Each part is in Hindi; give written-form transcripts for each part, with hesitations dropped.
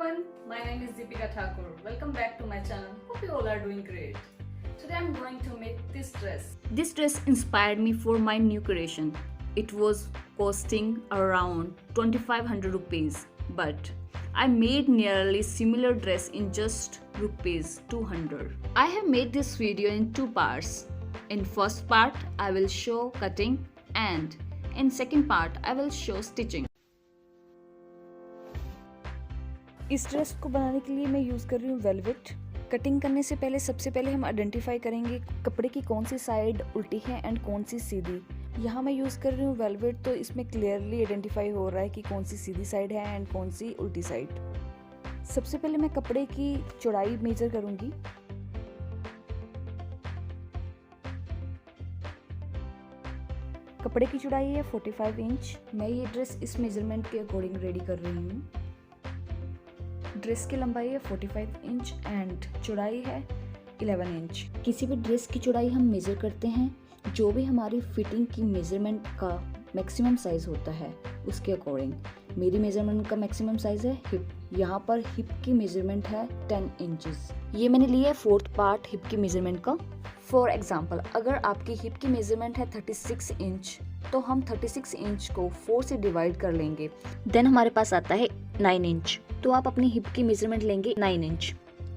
everyone, my name is Deepika Thakur. Welcome back to my channel. Hope you all are doing great. Today I'm going to make this dress. This dress inspired me for my new creation. It was costing around 2500 rupees, but I made nearly similar dress in just rupees 200. I have made this video in two parts. In first part I will show cutting and in second part I will show stitching. इस ड्रेस को बनाने के लिए मैं यूज़ कर रही हूँ वेलवेट। कटिंग करने से पहले सबसे पहले हम आइडेंटिफाई करेंगे कपड़े की कौन सी साइड उल्टी है एंड कौन सी सीधी। यहाँ मैं यूज़ कर रही हूँ वेलवेट, तो इसमें क्लियरली आइडेंटिफाई हो रहा है कि कौन सी सीधी साइड है एंड कौन सी उल्टी साइड। सबसे पहले मैं कपड़े की चौड़ाई मेजर करूँगी। कपड़े की चौड़ाई है 45 इंच। मैं ये ड्रेस इस मेजरमेंट के अकॉर्डिंग रेडी कर रही हूँ। ड्रेस की लंबाई है 45 इंच एंड चौड़ाई है 11 इंच। किसी भी ड्रेस की चौड़ाई हम मेज़र करते हैं जो भी हमारी फिटिंग की मेज़रमेंट का मैक्सिमम साइज़ होता है उसके अकॉर्डिंग। मेरी मेज़रमेंट का मैक्सिमम साइज़ है हिप। यहाँ पर हिप की मेज़रमेंट है 10 इंचेस। ये मैंने लिया है फोर्थ पार्ट हिप की मेज़रमेंट का। फॉर एग्जाम्पल, अगर आपकी हिप की मेज़रमेंट है 36 इंच तो हम 36 इंच को 4 से डिवाइड कर लेंगे, देन हमारे पास आता है 9 इंच। तो आप अपनी हिप की मेजरमेंट लेंगे 9 इंच।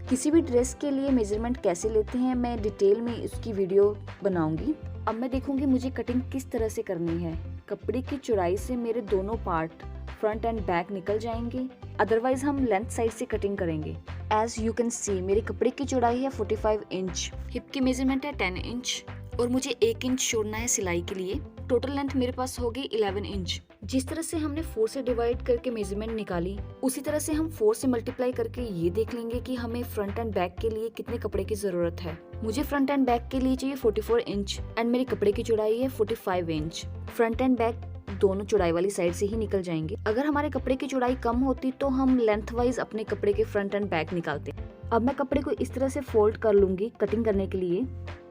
किसी भी ड्रेस के लिए मेजरमेंट कैसे लेते हैं मैं डिटेल में इसकी वीडियो बनाऊंगी। अब मैं देखूंगी मुझे कटिंग किस तरह से करनी है। कपड़े की चौड़ाई से मेरे दोनों पार्ट फ्रंट एंड बैक निकल जाएंगे, अदरवाइज हम लेंथ साइड से कटिंग करेंगे। एज यू कैन सी मेरी कपड़े की चौड़ाई है 45 इंच, हिप की मेजरमेंट है 10 इंच और मुझे 1 इंच छोड़ना है सिलाई के लिए। टोटल लेंथ मेरे पास होगी 11 इंच। जिस तरह से हमने 4 से डिवाइड करके मेजरमेंट निकाली, उसी तरह से हम 4 से मल्टीप्लाई करके ये देख लेंगे कि हमें फ्रंट एंड बैक के लिए कितने कपड़े की जरूरत है। मुझे फ्रंट एंड बैक के लिए चाहिए 44 इंच एंड मेरे कपड़े की चौड़ाई है 45 इंच। फ्रंट एंड बैक दोनों चौड़ाई वाली साइड से ही निकल जाएंगे। अगर हमारे कपड़े की चौड़ाई कम होती तो हम लेंथ वाइज अपने कपड़े के फ्रंट एंड बैक निकालते। अब मैं कपड़े को इस तरह से फोल्ड कर लूंगी कटिंग करने के लिए।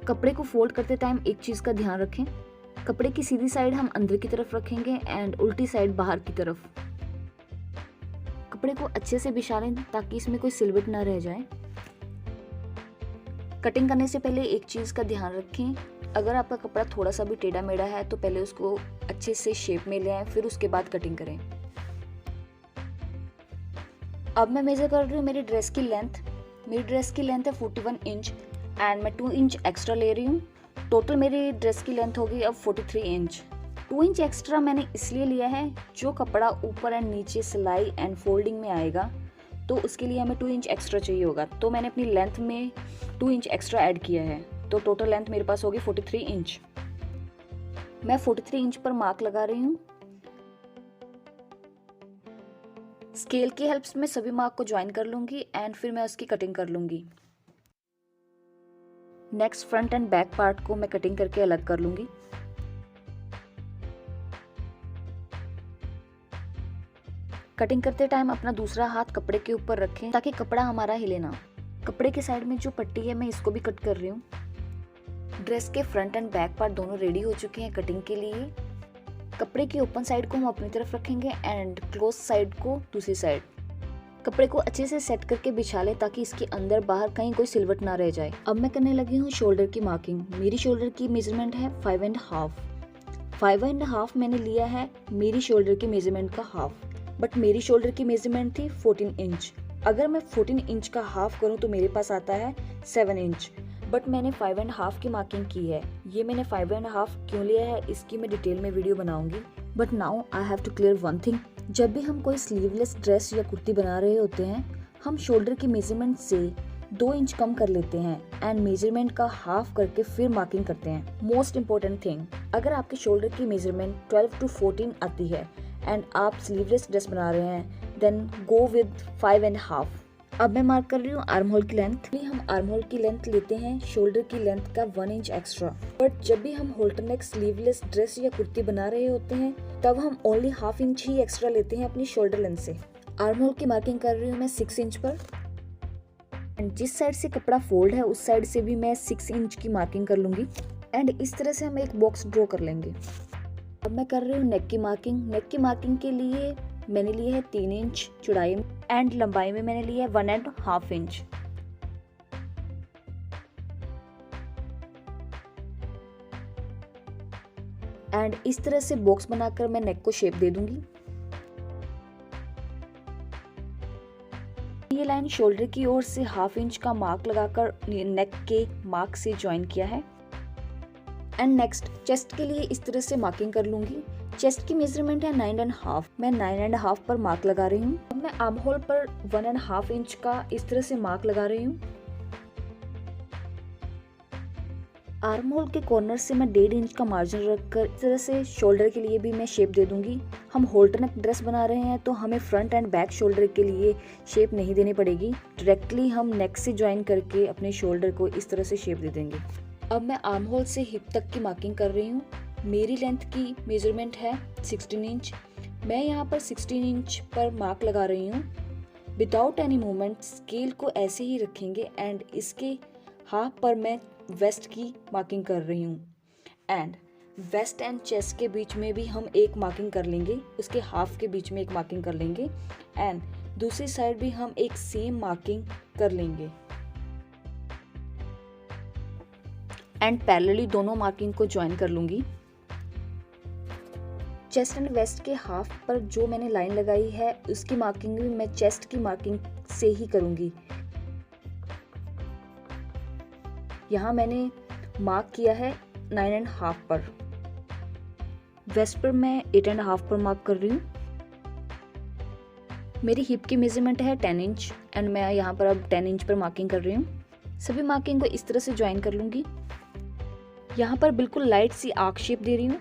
कपड़े को फोल्ड करते टाइम एक चीज का ध्यान रखें, कपड़े की सीधी साइड हम अंदर की तरफ रखेंगे एंड उल्टी साइड बाहर की तरफ। कपड़े को अच्छे से बिछा लें ताकि इसमें कोई सिलवट ना रह जाए। कटिंग करने से पहले एक चीज का ध्यान रखें, अगर आपका कपड़ा थोड़ा सा भी टेढ़ा मेढ़ा है तो पहले उसको अच्छे से शेप में ले आएं, फिर उसके बाद कटिंग करें। अब मैं मेजर कर रही हूँ मेरी ड्रेस की लेंथ। मेरी ड्रेस की लेंथ है 41 इंच एंड मैं 2 इंच एक्स्ट्रा ले रही हूँ। टोटल मेरी ड्रेस की लेंथ होगी अब 43 इंच। 2 इंच एक्स्ट्रा मैंने इसलिए लिया है जो कपड़ा ऊपर एंड नीचे सिलाई एंड फोल्डिंग में आएगा तो उसके लिए हमें 2 इंच एक्स्ट्रा चाहिए होगा, तो मैंने अपनी लेंथ में 2 इंच एक्स्ट्रा ऐड किया है। तो टोटल लेंथ मेरे पास होगी 43 इंच। मैं 43 इंच पर मार्क लगा रही हूँ। स्केल की हेल्प से मैं सभी मार्क को ज्वाइन कर लूंगी एंड फिर मैं उसकी कटिंग कर लूंगी। Next front end back part को मैं कटिंग करके अलग कर लूंगी। कटिंग करते टाइम अपना दूसरा हाथ कपड़े के ऊपर रखें ताकि कपड़ा हमारा हिले ना। कपड़े के साइड में जो पट्टी है मैं इसको भी कट कर रही हूँ। ड्रेस के फ्रंट एंड बैक पार्ट दोनों रेडी हो चुके हैं कटिंग के लिए। कपड़े की ओपन साइड को हम अपनी तरफ रखेंगे एंड क्लोज साइड को दूसरी साइड। कपड़े को अच्छे से सेट करके बिछा लें ताकि इसके अंदर बाहर कहीं कोई सिलवट ना रह जाए। अब मैं करने लगी हूँ शोल्डर की मार्किंग। मेरी शोल्डर की मेजरमेंट है 5.5 मैंने लिया है मेरी शोल्डर की मेजरमेंट का हाफ, बट मेरी शोल्डर की मेजरमेंट थी 14 इंच। अगर मैं 14 इंच का हाफ करूँ तो मेरे पास आता है 7 इंच, बट मैंने 5.5 की मार्किंग की है। ये मैंने 5.5 क्यों लिया है इसकी मैं डिटेल में वीडियो बनाऊंगी। But now I have to clear one thing, जब भी हम कोई स्लीवलेस ड्रेस या कुर्ती बना रहे होते हैं हम शोल्डर की मेजरमेंट से 2 इंच कम कर लेते हैं एंड मेजरमेंट का हाफ करके फिर मार्किंग करते हैं। मोस्ट इम्पोर्टेंट थिंग, अगर आपके शोल्डर की मेजरमेंट 12 to 14 आती है एंड आप स्लीवलेस ड्रेस बना रहे हैं देन गो विद 5.5। अब मैं मार्क कर रही हूँ आर्म होल की लेंथ। हम आर्म होल की लेंथ लेते हैं शोल्डर की लेंथ का 1 इंच एक्स्ट्रा, बट जब भी हम होल्टर नेक स्लीवलेस ड्रेस या कुर्ती बना रहे होते हैं तब हम ओनली हाफ इंच ही एक्स्ट्रा लेते हैं अपनी शोल्डर लेंथ से। आर्म होल की मार्किंग कर रही हूँ मैं 6 इंच पर एंड जिस साइड से कपड़ा फोल्ड है उस साइड से भी मैं 6 इंच की मार्किंग कर लूंगी एंड इस तरह से हम एक बॉक्स ड्रॉ कर लेंगे। अब मैं कर रही हूँ नेक की मार्किंग। नेक की मार्किंग के लिए मैंने लिए है 3 इंच चौड़ाई एंड लंबाई में मैंने लिया है 1.5 इंच। एंड इस तरह से बॉक्स बनाकर मैं नेक को शेप दे दूंगी। ये लाइन शोल्डर की ओर से 1/2 इंच का मार्क लगाकर नेक के मार्क से ज्वाइन किया है। एंड नेक्स्ट चेस्ट के लिए इस तरह से मार्किंग कर लूंगी। चेस्ट की मेजरमेंट है 9.5, मैं 9.5 पर मार्क लगा रही हूँ। अब मैं आर्म होल पर 1.5 इंच का इस तरह से मार्क लगा रही हूँ। आर्म होल के कॉर्नर से मैं 1.5 इंच का मार्जिन रखकर इस तरह से शोल्डर के लिए भी मैं शेप दे दूंगी। हम होल्टर नेक ड्रेस बना रहे हैं तो हमें फ्रंट एंड बैक शोल्डर के लिए शेप नहीं देनी पड़ेगी, डायरेक्टली हम नेक से ज्वाइन करके अपने शोल्डर को इस तरह से शेप दे देंगे। अब मैं आर्म होल से हिप तक की मार्किंग कर रही हूँ। मेरी लेंथ की मेजरमेंट है 16 इंच। मैं यहाँ पर 16 इंच पर मार्क लगा रही हूँ। विदाउट एनी मूवमेंट स्केल को ऐसे ही रखेंगे एंड इसके हाफ पर मैं वेस्ट की मार्किंग कर रही हूँ। एंड वेस्ट एंड चेस्ट के बीच में भी हम एक मार्किंग कर लेंगे, उसके हाफ के बीच में एक मार्किंग कर लेंगे एंड दूसरी साइड भी हम एक सेम मार्किंग कर लेंगे एंड पैरेलली दोनों मार्किंग को ज्वाइन कर लूंगी। चेस्ट एंड वेस्ट के हाफ पर जो मैंने लाइन लगाई है उसकी मार्किंग भी मैं चेस्ट की मार्किंग से ही करूंगी। यहाँ मैंने मार्क किया है 9.5 पर। वेस्ट पर मैं 8.5 पर मार्क कर रही हूँ। मेरी हिप की मेजरमेंट है 10 इंच एंड मैं यहाँ पर अब 10 इंच पर मार्किंग कर रही हूँ। सभी मार्किंग को इस तरह से ज्वाइन कर लूँगी। यहाँ पर बिल्कुल लाइट सी आर्क शेप दे रही हूँ।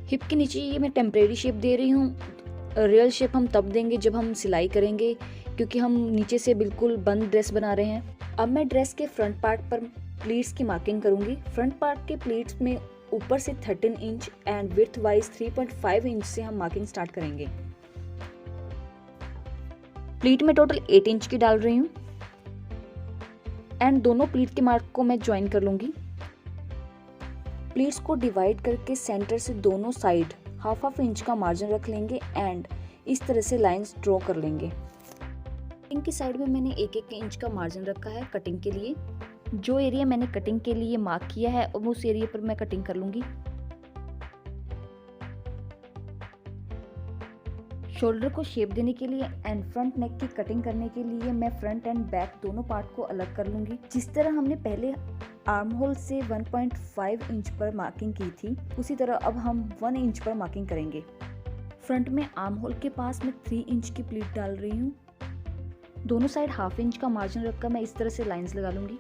हिप के नीचे ये मैं टेम्परेरी शेप दे रही हूँ। रियल शेप हम तब देंगे जब हम सिलाई करेंगे, क्योंकि हम नीचे से बिल्कुल बंद ड्रेस बना रहे हैं। अब मैं ड्रेस के फ्रंट पार्ट पर प्लीट्स की मार्किंग करूंगी। फ्रंट पार्ट के प्लीट्स में ऊपर से 13 inch and width wise 3.5 inch से हम मार्किंग स्टार्ट करेंगे। प्लीट में टोटल 8 इंच की डाल रही हूँ एंड दोनों प्लीट के मार्क को मैं ज्वाइन कर लूंगी। प्लीट्स को डिवाइड करके सेंटर से दोनों साइड 1/2 इंच का मार्जिन रख लेंगे एंड इस तरह से लाइंस ड्रॉ कर लेंगे। कटिंग की साइड में मैंने 1-1 इंच का मार्जिन रखा है कटिंग के लिए। जो एरिया मैंने कटिंग के लिए मार्क किया है अब उस एरिया पर मैं कटिंग कर लूंगी। शोल्डर को शेप देने के लिए एंड फ्रंट नेक की कटिंग करने के लिए मैं फ्रंट एंड बैक दोनों पार्ट को अलग कर लूंगी। जिस तरह हमने पहले आर्म होल से 1.5 इंच पर मार्किंग की थी उसी तरह अब हम 1 इंच पर मार्किंग करेंगे। फ्रंट में आर्म होल के पास मैं 3 इंच की प्लीट डाल रही हूँ। दोनों साइड 1/2 इंच का मार्जिन रखकर मैं इस तरह से लाइंस लगा लूंगी।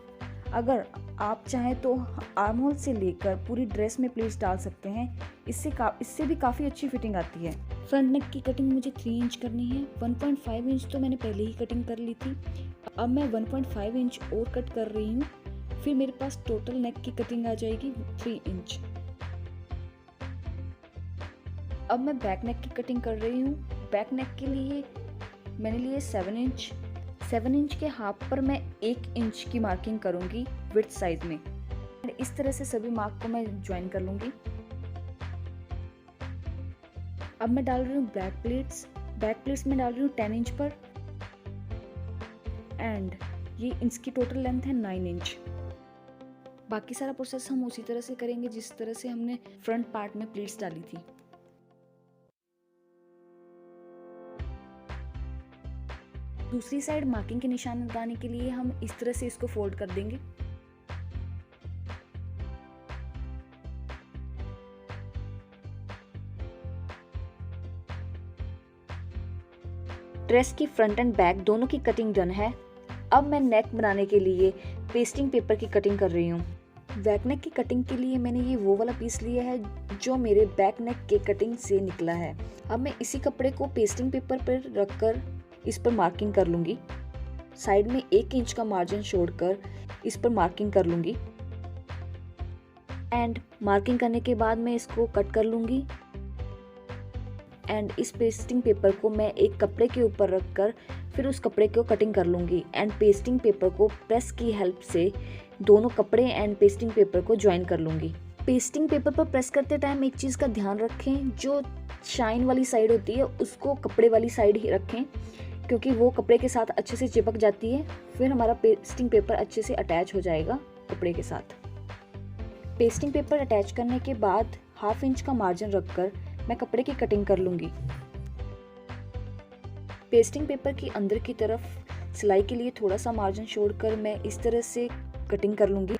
अगर आप चाहें तो आर्म होल से लेकर पूरी ड्रेस में प्लीट्स डाल सकते हैं, इससे भी काफ़ी अच्छी फिटिंग आती है। फ्रंट नेक की कटिंग मुझे 3 इंच करनी है। 1.5 इंच तो मैंने पहले ही कटिंग कर ली थी। अब मैं 1.5 इंच और कट कर रही हूँ, फिर मेरे पास टोटल नेक की कटिंग आ जाएगी 3 इंच। अब मैं बैक नेक की कटिंग कर रही हूँ। बैक नेक के लिए मैंने लिए 7 इंच। 7 इंच के हाफ पर मैं 1 इंच की मार्किंग करूंगी विड्थ साइज में। इस तरह से सभी मार्क को मैं ज्वाइन कर लूंगी। अब मैं डाल रही हूँ बैक प्लेट्स में डाल रही हूँ 10 इंच पर एंड ये इसकी टोटल लेंथ है 9 इंच। बाकी सारा प्रोसेस हम उसी तरह से करेंगे जिस तरह से हमने फ्रंट पार्ट में प्लेट्स डाली थी। दूसरी साइड मार्किंग के निशान लगाने के लिए हम इस तरह से इसको फोल्ड कर देंगे। ड्रेस की फ्रंट एंड बैक दोनों की कटिंग डन है। अब मैं नेक बनाने के लिए पेस्टिंग पेपर की कटिंग कर रही हूँ। बैक नेक की कटिंग के लिए मैंने ये वो वाला पीस लिया है जो मेरे बैक नेक के कटिंग से निकला है। अब मैं इसी कपड़े को पेस्टिंग पेपर पर रखकर इस पर मार्किंग कर लूंगी। साइड में 1 इंच का मार्जिन छोड़कर इस पर मार्किंग कर लूंगी एंड मार्किंग करने के बाद मैं इसको कट कर लूंगी एंड इस पेस्टिंग पेपर को मैं एक कपड़े के ऊपर रखकर फिर उस कपड़े को कटिंग कर लूंगी एंड पेस्टिंग पेपर को प्रेस की हेल्प से दोनों कपड़े एंड पेस्टिंग पेपर को ज्वाइन कर लूंगी। पेस्टिंग पेपर पर प्रेस करते टाइम एक चीज़ का ध्यान रखें, जो शाइन वाली साइड होती है उसको कपड़े वाली साइड ही रखें, क्योंकि वो कपड़े के साथ अच्छे से चिपक जाती है। फिर हमारा पेस्टिंग पेपर अच्छे से अटैच हो जाएगा कपड़े के साथ। पेस्टिंग पेपर अटैच करने के बाद 1/2 इंच का मार्जिन रखकर मैं कपड़े की कटिंग कर लूँगी। पेस्टिंग पेपर की अंदर की तरफ सिलाई के लिए थोड़ा सा मार्जिन छोड़कर मैं इस तरह से कटिंग कर लूँगी।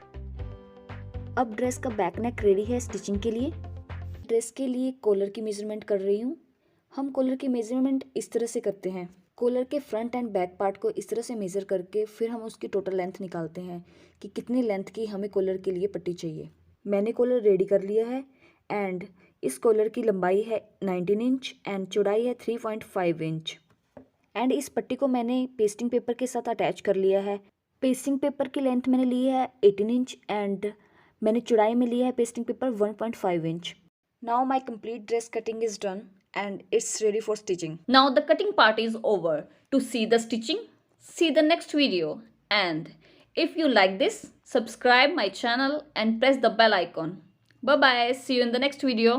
अब ड्रेस का बैक नेक रेडी है स्टिचिंग के लिए। ड्रेस के लिए कॉलर की मेजरमेंट कर रही हूँ। हम कॉलर की मेजरमेंट इस तरह से करते हैं, कॉलर के फ्रंट एंड बैक पार्ट को इस तरह से मेज़र करके फिर हम उसकी टोटल लेंथ निकालते हैं कि कितनी लेंथ की हमें कॉलर के लिए पट्टी चाहिए। मैंने कॉलर रेडी कर लिया है एंड इस कॉलर की लंबाई है 19 इंच एंड चौड़ाई है 3.5 इंच। एंड इस पट्टी को मैंने पेस्टिंग पेपर के साथ अटैच कर लिया है। पेस्टिंग पेपर की लेंथ मैंने ली है 18 इंच एंड मैंने चौड़ाई में लिया है pasting paper 1.5 inch. Now my complete dress cutting is done and it's ready for stitching. Now the cutting part is over. To see the stitching, see the next video. And if you like this, subscribe my channel and press the bell icon. Bye bye. See you in the next video.